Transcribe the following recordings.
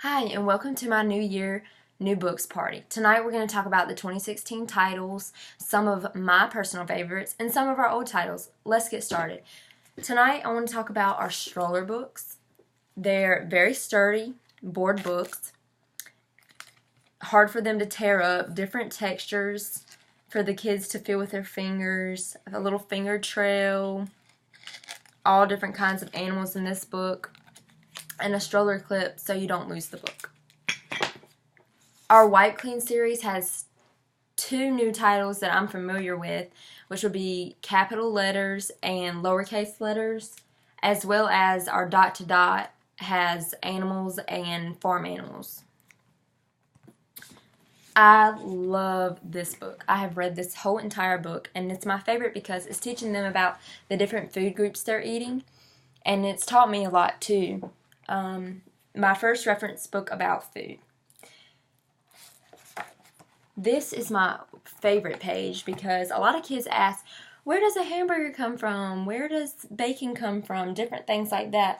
Hi, and welcome to my New Year New Books party. Tonight we're going to talk about the 2016 titles, some of my personal favorites, and some of our old titles. Let's get started. Tonight I want to talk about our stroller books. They're very sturdy, board books, hard for them to tear up, different textures for the kids to feel with their fingers, a little finger trail, all different kinds of animals in this book, and a stroller clip so you don't lose the book. Our Wipe Clean series has two new titles that I'm familiar with, which would be capital letters and lowercase letters, as well as our Dot to Dot has animals and farm animals. I love this book. I have read this whole entire book, and it's my favorite because it's teaching them about the different food groups they're eating, and it's taught me a lot too. My first reference book about food. This is my favorite page because a lot of kids ask, where does a hamburger come from? Where does bacon come from? Different things like that.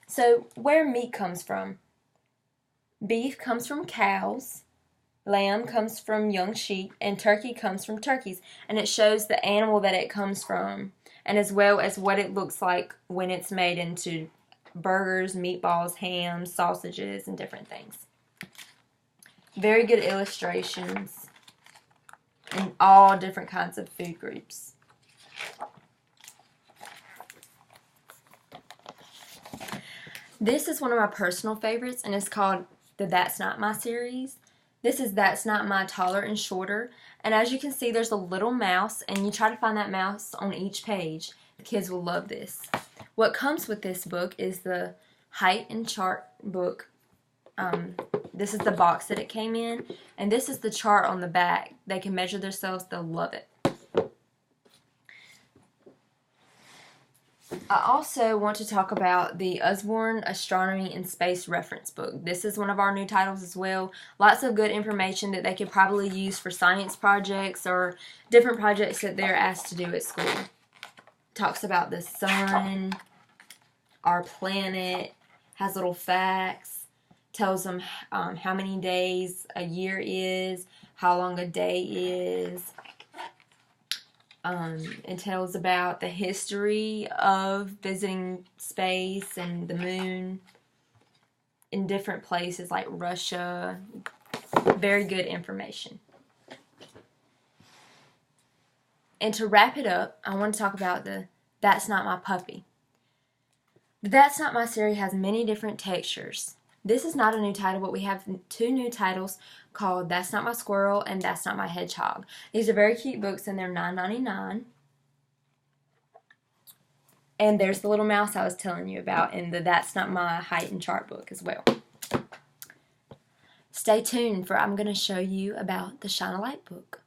So, where meat comes from. Beef comes from cows, lamb comes from young sheep, and turkey comes from turkeys. And it shows the animal that it comes from, and as well as what it looks like when it's made into burgers, meatballs, ham, sausages, and different things. Very good illustrations in all different kinds of food groups. This is one of my personal favorites, and it's called the That's Not My series. This is That's Not My Taller and Shorter, and as you can see there's a little mouse, and you try to find that mouse on each page. The kids will love this. What comes with this book is the height and chart book. This is the box that it came in, and this is the chart on the back. They can measure themselves. They'll love it. I also want to talk about the Usborne Astronomy and Space Reference Book. This is one of our new titles as well. Lots of good information that they could probably use for science projects or different projects that they're asked to do at school. Talks about the sun, our planet, has little facts, tells them how many days a year is, how long a day is. It tells about the history of visiting space and the moon in different places like Russia. Very good information. And to wrap it up, I want to talk about the That's Not My Puppy. The That's Not My series has many different textures. This is not a new title, but we have two new titles called That's Not My Squirrel and That's Not My Hedgehog. These are very cute books, and they're $9.99. And there's the little mouse I was telling you about in the That's Not My Height and Chart book as well. Stay tuned, for I'm going to show you about the Shine a Light book.